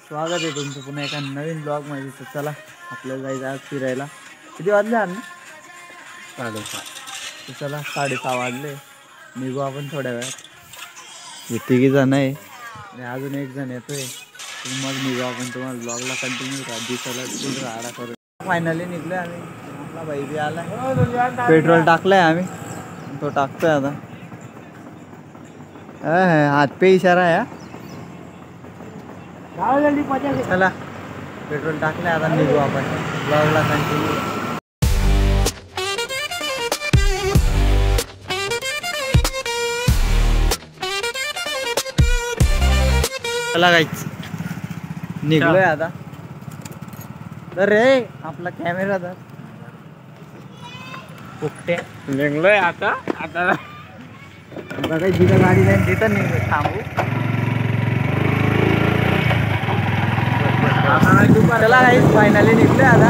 स्वागत आहे तुमचं पुन्हा एका नवीन ब्लॉग मध्ये. तर चला आपल्याला जायचं आज फिरायला. किती वाजले आम्ही? 6:30. तर चला 6:30 वाजले, निघू आपण थोड्या वेळात. हे 3 जण आहे आणि अजून एक जण येतोय. मग निघू आपण. तुम्हाला ब्लॉगला कंटिन्यू करा, दिसायला फुल राडा करू. फायनली निघलोय आम्ही. आपला भाई बी आला, पेट्रोल टाकलंय आम्ही, तो टाकतोय आता. हात पे इशारा आहे. चला पेट्रोल टाकले, आता निघू आपण. ब्लॉगला कंटिन्यू. चला गाईच निघलोय आता. तर रे आपला कॅमेरा तर फुकटे निघलोय आता. आता काही जिथं गाडी जाईल तिथं निघलो, थांबू. चला गाईच फायनली निघलोय आता.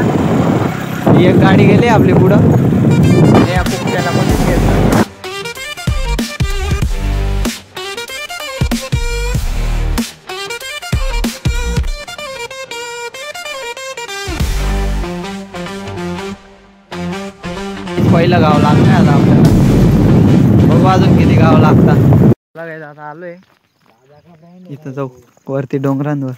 एक गाडी गेली आपली पुढं, या फुकट्याला पण घेतलं. पहिलं गाव लागतंय आता आपल्याला. बघू अजून किती गाव लागतात. बघायचं आता आलोय इथं, जाऊ वरती डोंगरांवर.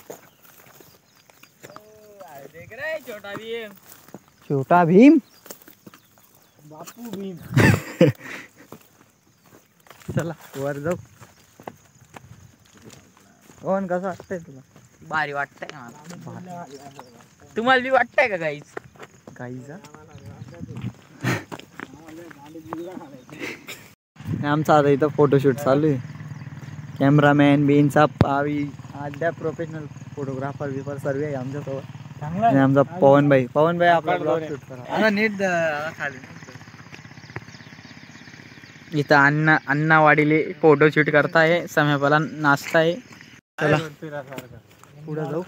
छोटा भीम बापू भीम. चला वर जाऊ. कोण कसं वाटतंय तुला? भारी वाटतंय मला. तुम्हाला बी वाटतंय का गाईच? गाईचा आमचा आता इथं फोटोशूट चालू आहे. कॅमेरामॅन बीनचा अद्याप प्रोफेशनल फोटोग्राफर बिफर सर्व आहे आमच्यासोबत. आणि आमचा पवन भाई आपला ब्लॉग शूट करा. नीट खाली. इथं अण्णावाडीले फोटो शूट करताय, समयपाला नाचताय. चला पुढे जाऊ.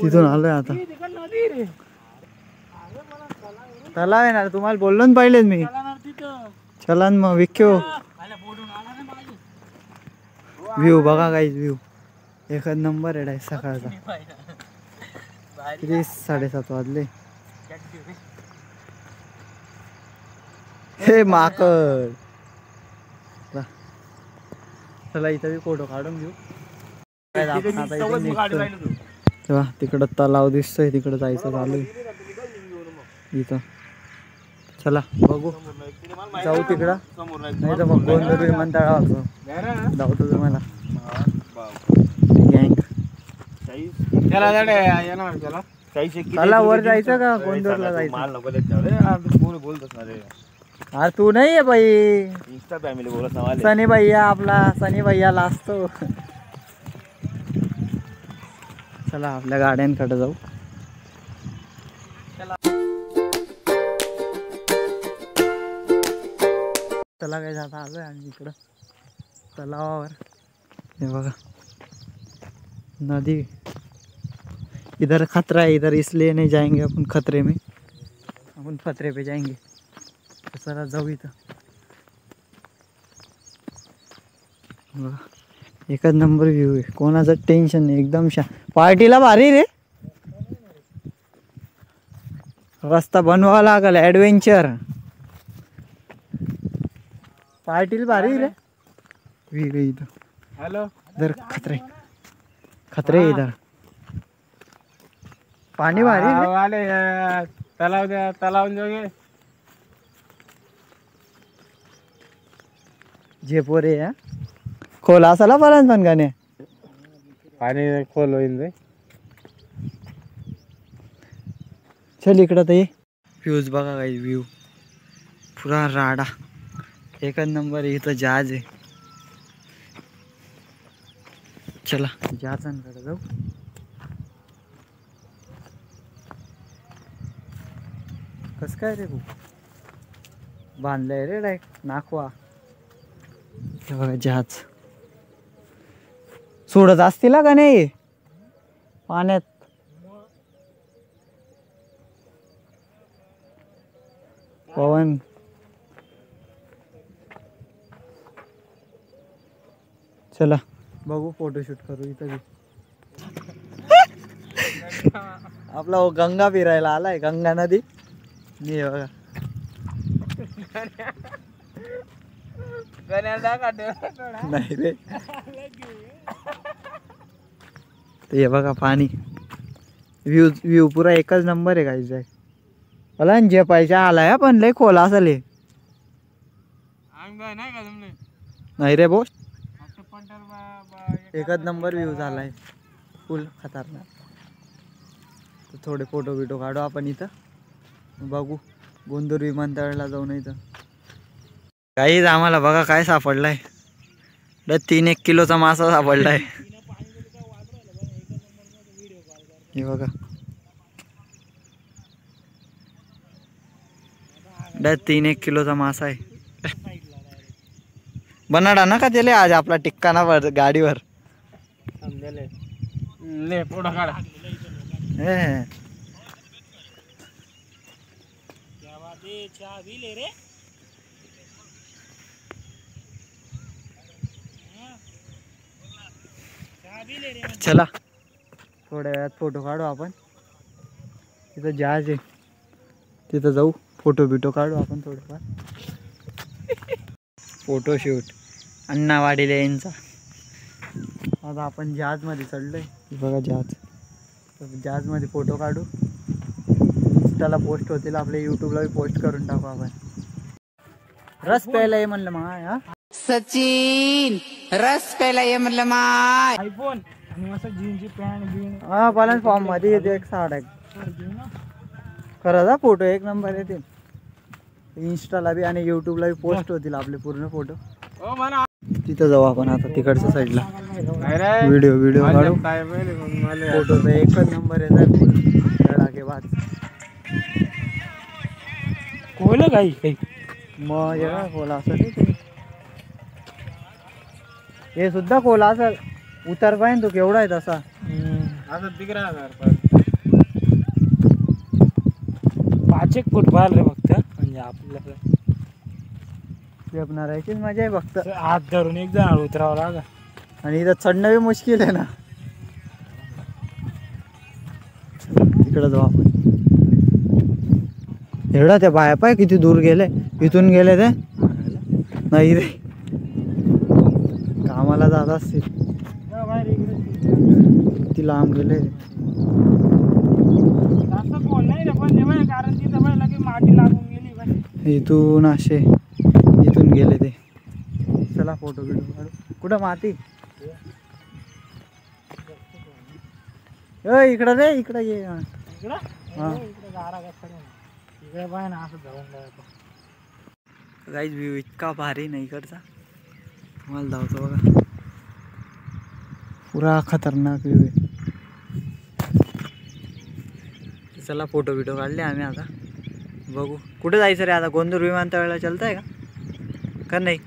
तिथून आलोय आता. तलाव आहे ना, तुम्हाला बोललो ना पहिलेच मी. चला मग विक्यो. व्ह्यू बघा गाईज, व्ह्यू एकच नंबर आहे सकाळचा. किती 7:30 वाजले. हे माकड. चला इथं बी फोटो काढून घेऊ. आपण आता इथे निघतोय. तेव्हा तिकडं तलाव दिसतोय, तिकडं जायचं चालू आहे इथं. चला बघू, जाऊ तिकडं. नाही तर मग गोंधळ विमानतळावर जाऊ तुम्हाला. गँग चला वर जायचं का गोंधळला जायचं? अरे तू नाही आहे बाई. सनी भैया आपला, सनी भैयाला असतो. चला आपल्या गाड्यांकडे जाऊ. चला काय जाता आलोय आणि इकडं तलावावर. हे बघा नदी. इधर खतरा है, इधर इसलिए नहीं जाएंगे अपन खतरे में. अपन खतरे पे जाएंगे. चला जाऊ इथं. बघा एकच नंबर व्ह्यू आहे, कोणाचं टेन्शन नाही, एकदम पार्टीला भारी रे. रस्ता बनवावा लागल, ऍडव्हेंचर. पार्टीला भारी रे व्ह्यू इथं. हॅलो इधर खतरे इधर. पाणी भारी रे. तलाव जोगे झेपोरे या खोल असाला पर्यंत पण गाणे पाणी खोल होईल रे. चल इकडं तर ये. व्ह्यूज बघा काही, व्ह्यू पुरा राडा एकच नंबर. इथं जहाज आहे. चला जहाजांकडे जाऊ. कस काय रे भाऊ, बांधलंय रे डायरेक्ट नाखवा. हे बघा जहाज. सोडत असतील का नाही पाण्यात? पवन चला बघू फोटोशूट करू इथं. आपला हो गंगा फिरायला आलाय, गंगा नदी. मी बघा नाही रे, ते हे बघा पाणी. व्ह्यू व्ह्यू पुरा एकच नंबर आहे गाईज. मला जे पैसे आलाय पण लय खोला असेल हे. नाही रे बोस, एकच नंबर व्ह्यू झालाय, फुल खतरनाक. तर थोडे फोटो बिटो काढू आपण इथं, बघू गोंदूर विमानतळाला जाऊन. इथं काहीच आम्हाला बघा काय सापडलाय, 3-1 किलोचा मासा सापडलाय. हे बघा 3-1 किलोचा मासा आहे. बनाडा ना का त्याला आज आपला टिक्कानावर गाडीवर. ले फोटो काढ. चला थोड्या वेळात फोटो काढू आपण. तिथं जहाज आहे, तिथं जाऊ फोटो बिटो काढू आपण थोडंफार. फोटोशूट अण्णा वाडीले यांचा. आता आपण जहाजमध्ये चढलोय, बघा जहाज. जहाजमध्ये फोटो काढू, इंस्टाला पोस्ट होतील, आपल्या यूट्यूबला बी पोस्ट करून टाकू आपण. रस प्यायला ये म्हणलं माय. हा सचिन रस प्यायला ये म्हणलं माय. आयफोन आणि असं जीनची पॅन्ट जीन. हा पालन फॉर्म मध्ये येते एक साड आहे. खरंच फोटो एक नंबर येतील, इंस्टाला बी आणि यूट्यूबला बी पोस्ट होतील आपले पूर्ण फोटो. तिथं जाऊ आपण आता तिकडच्या साईडला, व्हिडिओ काढू. फोटोचा एकच नंबर येतात, धडाकेबाज. कोल काही मग हे काय कोला असेल, हे सुद्धा कोला असेल. उतर पाहिजे तो केवढा आहे तसा. असं तिकडे 5-1 फूट बाहेर फक्त, म्हणजे आपल्याला झेपणार आहे की मजा आहे फक्त. हात धरून एक जण उतरावं लागा, आणि इथं चढणं बी मुश्किल आहे ना. तिकडे जाऊ आपण. एवढा त्या बाया पाय किती दूर गेले, इथून गेले ते नाही रे, कामाला जात असतील. किती लांब गेले. कारण तिथं लगे माती लागून गेली. इथून असे इथून गेले ते. चला फोटो बिटो काढू. कुठं माती इकडं रे, इकडं ये. गाईज व्ह्यू इतका भारी नाही इकडचा, तुम्हाला धावतो बघा. पुरा खतरनाक व्ह्यू आहे. चला फोटो बिटो काढले आम्ही, आता बघू कुठे जायचं रे. आता गोंदूर विमानतळाला चलताय का नाही.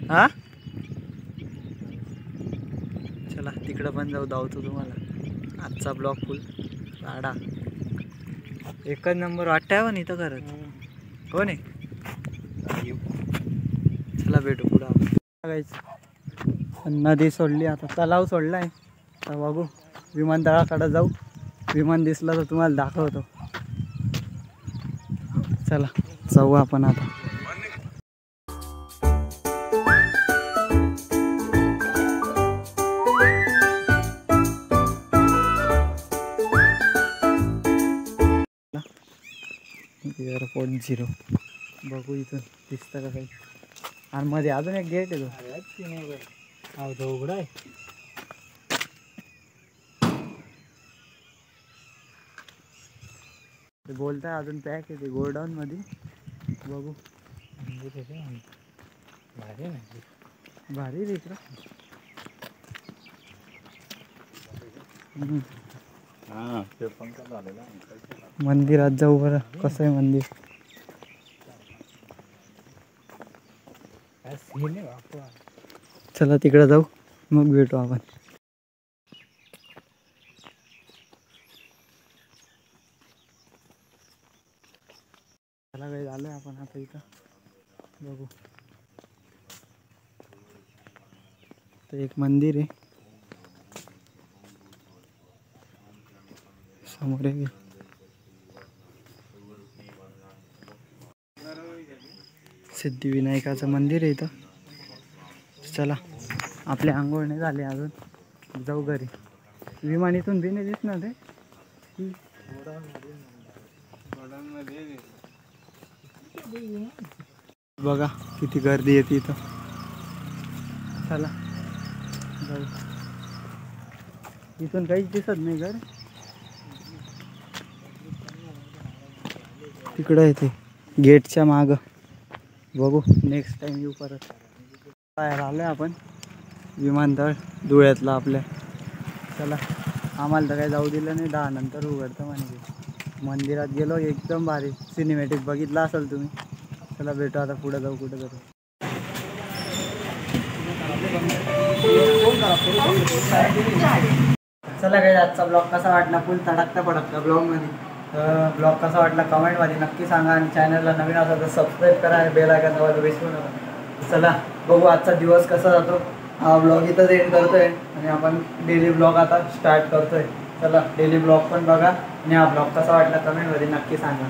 हा चला तिकडं पण जाऊ, धावतो तुम्हाला. आजचा ब्लॉग फुल राडा एकच नंबर वाटतंय पण इथं करत हो नाही. चला भेटू पुढं आपण. नदी सोडली, आता तलाव सोडलाय. तर बघू विमानतळाकडे जाऊ, विमान दिसलं तर तुम्हाला दाखवतो. चला जाऊ आपण आता. एअरपोर्ट 0 बघू इथून दिसतं का काही. आणि मध्ये अजून एक गेट आहे तो उघडा आहे. ते बोलताय अजून पॅक आहे ते गोडाऊन मध्ये. बघू भारी रे इकडं. मंदिरात जाऊ बरं, कसं आहे मंदिर. चला तिकडे जाऊ, मग भेटू आपण. चला काही झालंय आपण आता इथं बघू. तर एक मंदिर आहे, समोर आहे. सिद्धिविनायकाचं मंदिर आहे इथं. चला आपले आंघोळ नाही झाले अजून, जाऊ घरी. विमानीतून बी नाही दिसणार ते. बघा किती गर्दी येते इथं. चला जाऊ. इथून काहीच दिसत नाही घर. तिकडं येते गेटच्या माग. बघू नेक्स्ट टाइम येऊ परत. बाहेर आलोय आपण विमानतळ धुळ्यातलं आपल्या. चला आम्हाला तर काही जाऊ दिलं नाही, 10 नंतर उघडतं म्हणजे. मंदिरात गेलो एकदम भारी सिनेमॅटिक बघितला असेल तुम्ही. चला भेटू आता पुढे जाऊ कुठे तरी. चला काही आजचा ब्लॉग कसा वाटला, फुल तडकता पडकता ब्लॉगमध्ये. ब्लॉग कसा वाटला कमेंटमध्ये नक्की सांगा. आणि चॅनलला नवीन असेल तर सबस्क्राईब करा आणि बेल आयकॉन दाबायला विसरू नका. चला बघू आजचा दिवस कसा जातो. हा ब्लॉग इथंच एंड करतोय आणि आपण डेली ब्लॉग आता स्टार्ट करतोय. चला डेली ब्लॉग पण बघा आणि हा ब्लॉग कसा वाटला कमेंटमध्ये नक्की सांगा.